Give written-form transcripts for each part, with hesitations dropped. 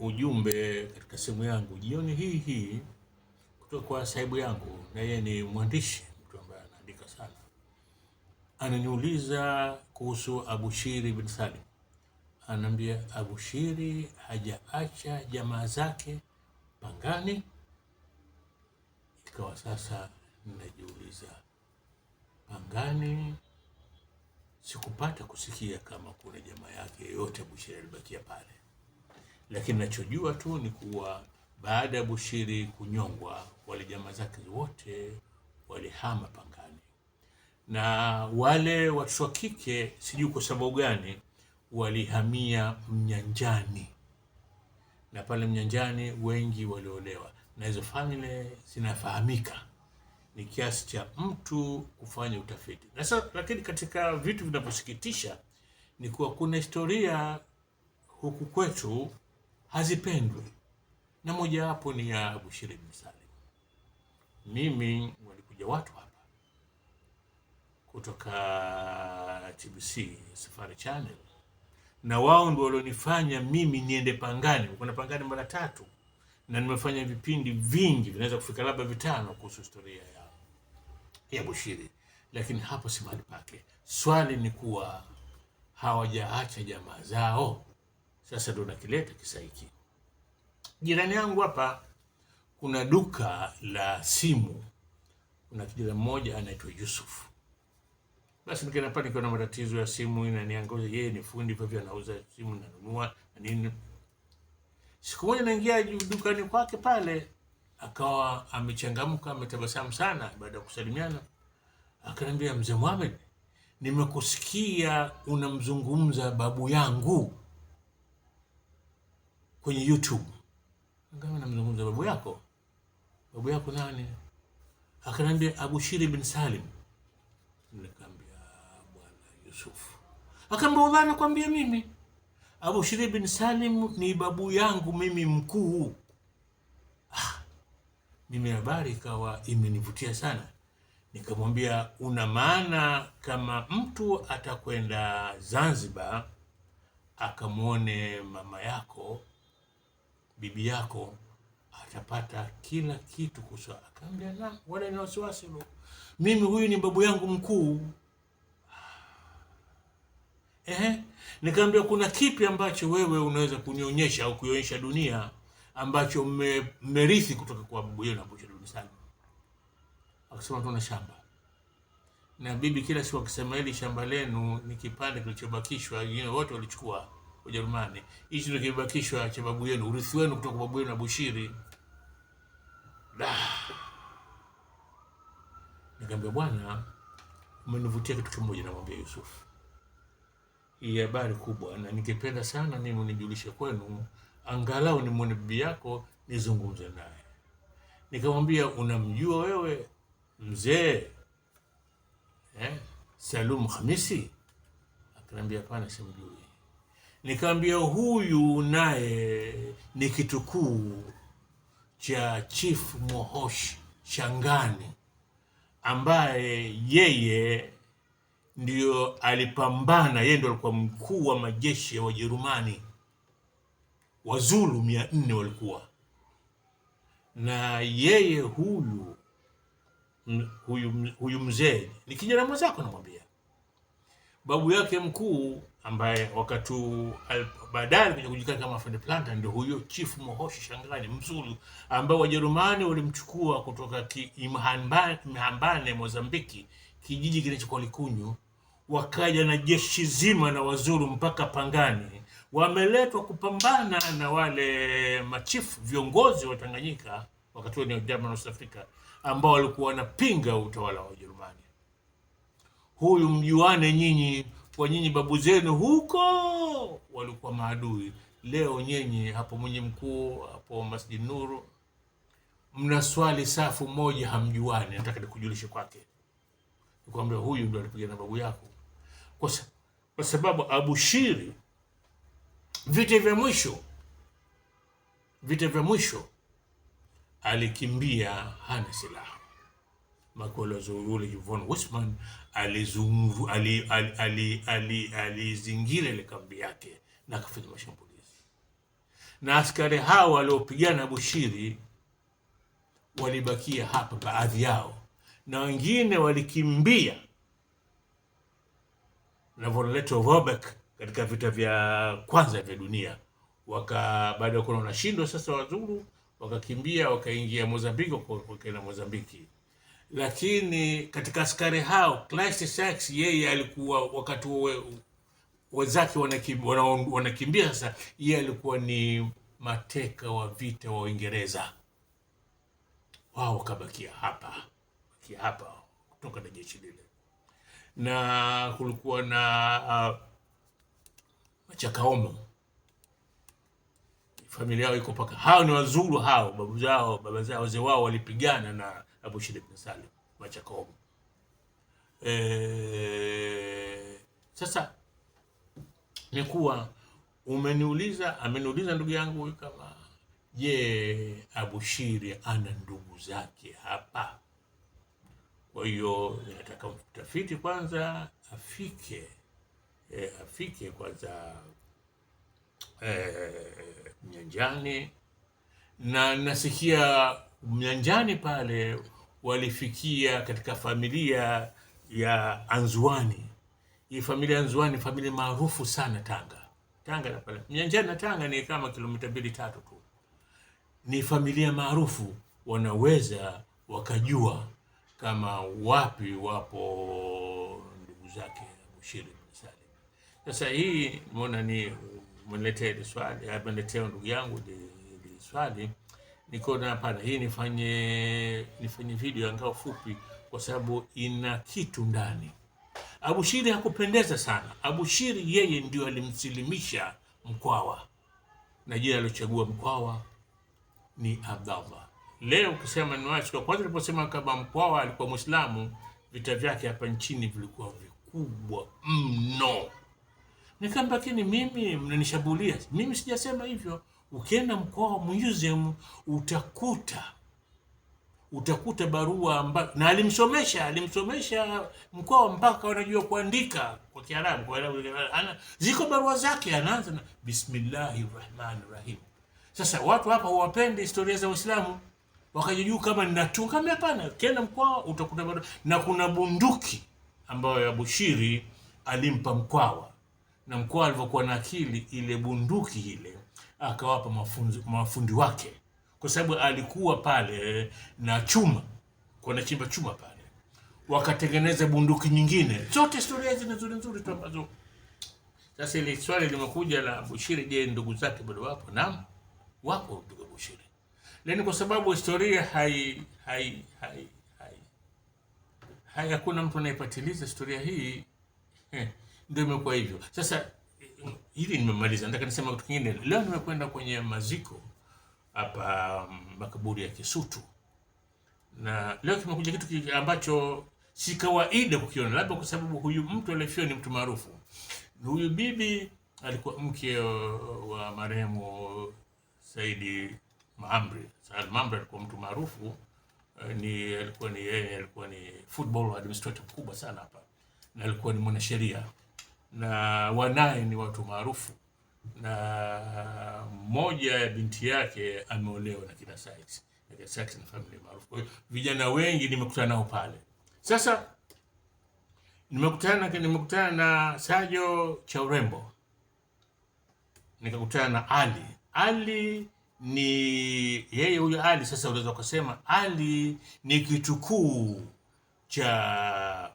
ujumbe katika simu yangu jioni hii kutoka kwa sahibu yangu, na yeye ni mwandishi, mtu ambaye anaandika sana. Ananiuliza kuhusu Abushiri bin Salim. Ananiambia Abushiri hajaacha jamaa zake Pangani. Ikawa sasa ninajiuliza, Pangani sikupata kusikia kama kuna jamaa yake yoyote Abushiri alibakia pale, lakini nachojua tu ni kuwa baada ya Abushiri kunyongwa, wale jamaa zake wote walihama Pangani, na wale watoto wa kike sijui kwa sababu gani walihamia Mnyanjani, na pale Mnyanjani wengi waliolewa, na hizo family zinafahamika, ni kiasi cha mtu kufanya utafiti. Lakini katika vitu vinavyosikitisha ni kuwa kuna historia huku kwetu hazipendwi, na moja wapo ni ya Abushiri bin Salim. Mimi walikuja watu hapa kutoka TBC Safari Channel, na wao ndio walionifanya mimi niende Pangani. Kuna Pangani mara 3 na nimefanya vipindi vingi, vinaweza kufika labda 5 kuhusu historia ya Abushiri, lakini hapo si mahali pake. Swali ni kuwa hawajaacha jamaa zao. Sasa ndio nakileta kisa hiki. Jirani yangu hapa kuna duka la simu, kuna kijana mmoja anaitwa Yusuf. Basi nikaenda pale, nikaona matatizo ya simu, inaniangoza. Yeye ni fundi, kwa hivyo anauza simu, nanunua na nini. Siku moja naingia dukani kwake pale, akawa amechangamka, ametabasamu sana. Baada ya kusalimiana, akaniambia, Mzee Mohamed, nimekusikia unamzungumza babu yangu kwenye YouTube. Ngama namzungumza babu yako? Babu yako nani? Akaniambia Abushiri bin Salim. Nikamwambia Bwana Yusuf. Akaniambia wallahi nakwambia mimi Abushiri bin Salim ni babu yangu mimi mkuu. Mimi habari ikawa imenivutia sana. Nikamwambia una maana kama mtu atakwenda Zanzibar akamwone mama yako, bibi yako, atapata kila kitu kuswa? Akamwambia na wala ni wasiwasi, mimi huyu ni babu yangu mkuu. Nikamwambia kuna kipi ambacho wewe unaweza kunionyesha au kuionyesha dunia ambacho mmerithi kutoka kwa babu yenu Abushiri bin Salim? Akasema tuna shamba, na bibi kila siku akisema hili shamba lenu ni kipande kilichobakishwa, wengine wote walichukua Ujerumani, hichi ndio kibakishwa cha babu yenu, urithi wenu kutoka kwa babu yenu Abushiri. Nikamwambia bwana, umenivutia kitu kimoja. Namwambia Yusuf, hii habari kubwa, na ningependa sana mimi unijulishe kwenu, angalau nimwone bibi yako, nizungumze naye. Nikamwambia unamjua wewe mzee Salum Khamisi? Akaniambia hapana, simjui. Nikamwambia huyu naye ni kitukuu cha Chief Mohosh Shangani, ambaye yeye ndio alipambana, yeye ndio alikuwa mkuu wa majeshi ya Wajerumani, Wazulu 400 walikuwa, na yeye huyu mzee ni kijana mwenzako. Namwambia babu yake mkuu, ambaye wakati baadaye kuja kujulikana kama Fred Planter, ndio huyo Chief Mohoshi Shangani Mzulu, ambao Wajerumani walimchukua kutoka Imhambane, Mozambiki, kijiji kinachokuwa Likunyu, wakaja na jeshi zima na Wazulu mpaka Pangani, wameletwa kupambana na wale machifu viongozi wa Tanganyika wakati ni German West Africa, ambao walikuwa wanapinga utawala wa Ujerumani. Huyu mjuane nyinyi, kwa nyinyi babu zenu huko walikuwa maadui. Leo nyinyi hapo mwenye mkuu hapo Masjid Nuru mnaswali safu moja, hamjuani. Nataka nikujulishe kwake, nikwambia huyu ndio alipigana babu yako, kwa sababu Abushiri vita vya mwisho alikimbia hana silaha. Makolozo yule von Wissmann alizingira ile kambi yake na kufanya mashambulizi, na askari hao waliopigana Bushiri walibakia hapa, baadhi yao, na wengine walikimbia na Voleto Vobek katika vita vya kwanza vya dunia. Baada ya kuona wanashindwa sasa Wazulu, wakakimbia wakaingia Mozambiki, wakaenda Mozambiki. Lakini katika askari hao Kleist Sykes, yeye alikuwa wakati wenzake wanakimbia sasa, yeye alikuwa ni mateka wa vita wa Uingereza. Wao wakabakia hapa kutoka na jeshi lile, na kulikuwa na Machakaomo, familia yao iko paka. Hao ni Wazulu, hao baba zao wazee wao walipigana na Abushir ibn Salim Machakaomo. Sasa nikuwa ameniuliza ndugu yangu huyu kama je, Abushiri ana ndugu zake hapa? Kwa hiyo nataka mtafiti kwanza afike kwanza Mnyanjani, na nasikia Mnyanjani pale walifikia katika familia ya Anzuani. Hii familia ya Anzuani familia maarufu sana Tanga na pale Mnyanjani na Tanga ni kama kilomita 2-3 tu. Ni familia maarufu, wanaweza wakajua kama wapi wapo ndugu zake Abushir ibn Salim. Sasa hii nimeona ni mniletee swali, ameniletea ndugu yangu ile swali, niko na hapana, hii nifanye video angao fupi kwa sababu ina kitu ndani. Abushiri hakupendeza sana. Abushiri yeye ndio alimsilimisha Mkwawa, na jina alilochagua Mkwawa ni Abdallah. Leo ukisema ni wachi, kwa kwanza niliposema kama Mkwawa alikuwa Muislamu, vita vyake hapa nchini vilikuwa vikubwa mno. Nikamwambia lakini mimi mnanishambulia. Mimi sijasema hivyo. Ukienda Mkwawa Museum utakuta barua ambayo na alimsomesha Mkwawa mpaka wanajua kuandika kwa Kiarabu. Ziko barua zake, anaanza na Bismillahirrahmanirrahim. Sasa watu hapa huwapendi historia za Uislamu, wakajijua kama ninatunga. Kama hapana, kienda Mkwawa utakuta barua, na kuna bunduki ambayo Abushiri alimpa Mkwawa, na Mkwawa alivyokuwa na akili, ile bunduki ile akawapa mafundi wake, kwa sababu alikuwa pale na chuma, kwa na chimba chuma pale, wakatengeneza bunduki nyingine. Zote historia hizi nzuri tu ambazo. Sasa ile swali limekuja la Abushiri, je, ndugu zake bado wapo? Naam, wapo ndugu Abushiri, lakini kwa sababu historia hakuna mtu anayepatiliza historia hii, ndio imekuwa hivyo. Sasa hili nimemaliza, nataka nisema kitu kingine. Leo nimekwenda kwenye maziko hapa makaburi ya Kisutu, na leo kimekuja kitu ambacho si kawaida kukiona, labda kwa sababu huyu mtu aliyefia ni mtu maarufu. Huyu bibi alikuwa mke wa marehemu Saidi Mahamri. Said Mahamri alikuwa mtu maarufu, alikuwa ni football administrator mkubwa sana hapa, na alikuwa ni mwanasheria, na wanaye ni watu maarufu, na mmoja ya binti yake ameolewa na kina Sykes. Sykes na familia maarufu. Kwa hiyo vijana wengi nimekutana nao pale. Sasa nimekutana na Sajo cha urembo, nikakutana na Ali ni yeye huyo Ali. Sasa unaweza kusema Ali ni kitukuu cha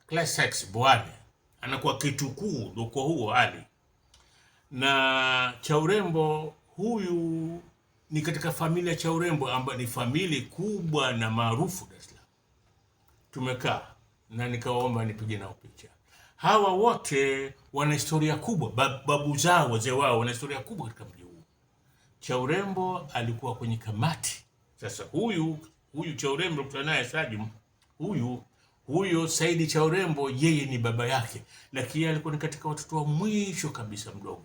Kleist Sykes Bwane, anakuwa kitukuu ndio kwa huo Ali. Na cha urembo huyu ni katika familia cha urembo ambayo ni familia kubwa na maarufu Dar es Salaam. Tumekaa na nikawaomba nipige nao picha. Hawa wote wana historia kubwa, babu zao, wazee wao wana historia kubwa katika mji huu. Cha urembo alikuwa kwenye kamati. Sasa huyu cha urembo tutanaye Sajum, huyo Saidi cha urembo, yeye ni baba yake, lakini alikuwa ni katika watoto wa mwisho kabisa mdogo.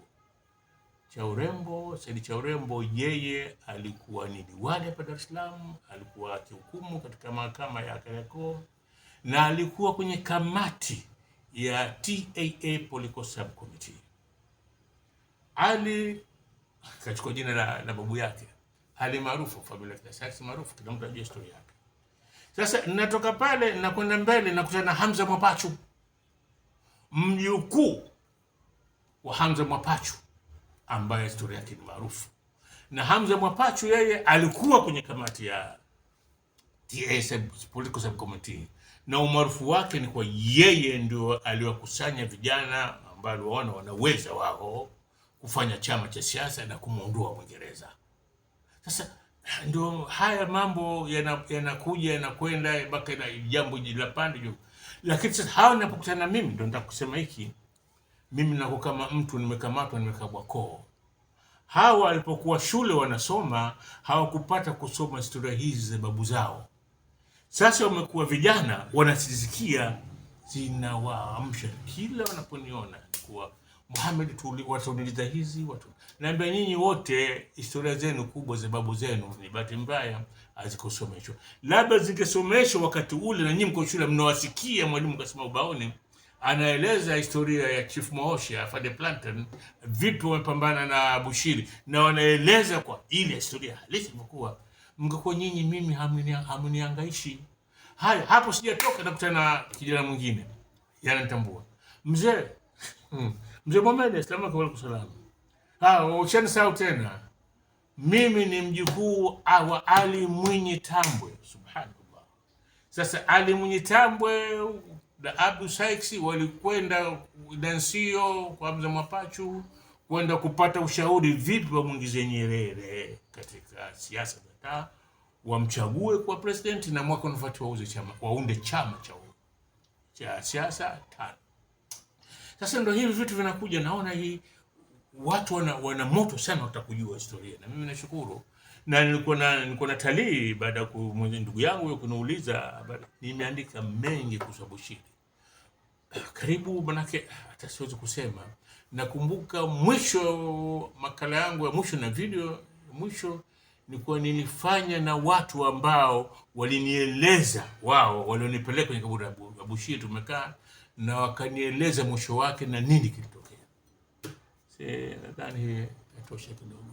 Saidi cha urembo yeye alikuwa ni diwani hapa Dar es Salaam, alikuwa akihukumu katika mahakama ya Kariakoo, na alikuwa kwenye kamati ya TAA Political Subcommittee. Ali Akachukua jina la babu yake. Hali maarufu, familia ya Sykes maarufu, kila mtu anajua historia yake. Sasa natoka pale na kwenda mbele na kutana Hamza Mwapachu, mjukuu wa Hamza Mwapachu ambaye historia yake ni maarufu. Na Hamza Mwapachu yeye alikuwa kwenye kamati ya TA Political Subcommittee, na umaarufu wake ni kwa yeye ndio aliwakusanya vijana ambao waliona wanaweza wao kufanya chama cha siasa na kumuondoa Mwingereza. Sasa ndio haya mambo yanakuja yanakwenda mpaka na jambo la pande juu. Lakini sasa hao ninapokutana mimi ndio nataka kusema hiki, mimi nako kama mtu nimekamatwa nimekabwa koo. Hawa walipokuwa shule wanasoma hawakupata kusoma historia hizi za babu zao. Sasa wamekuwa vijana wanasisikia, zinawaamsha kila wanaponiona kuwa Mohamed watauliza hizi watu. Naambia nyinyi wote historia zenu kubwa za babu zenu ni bahati mbaya hazikusomeshwa. Labda zingesomeshwa wakati ule na nyinyi mko shule mnawasikia mwalimu kasema ubaoni anaeleza historia ya Chief Mohoshi Fade Plantain, vipi wamepambana na Bushiri, na wanaeleza kwa ile historia halisi ilikuwa. Mngekuwa nyinyi mimi hamniangaishi. Haya, hapo sijatoka na kutana kijana mwingine yanatambua mzee mzee Mohamed, asalamu alaykum. Ushanisahau tena, mimi ni mjukuu wa Ali Mwinyi Tambwe. Subhanallah. Sasa Ali Mwinyi Tambwe na Abdu Sykes walikwenda Dansio kwa Hamza Mwapachu kwenda kupata ushauri vipi wamuingize Nyerere katika siasa za taa, wamchague kwa president, na mwaka unafuatia waunde chama cha siasa tano. Sasa ndio hivi vitu vinakuja, naona hii watu wana moto sana watakujua historia, na mimi nashukuru. Na nilikuwa na talii baada ya ndugu yangu yeye kuniuliza, nimeandika mengi kuhusu Bushiri. Karibu manake hata siwezi kusema. Nakumbuka mwisho makala yangu ya mwisho na video mwisho nilikuwa nilifanya na watu ambao walinieleza wao walionipeleka kwenye kaburi la Bushiri, tumekaa na wakanieleza mwisho wake na nini kilitokea. Nadhani hii inatosha kidogo.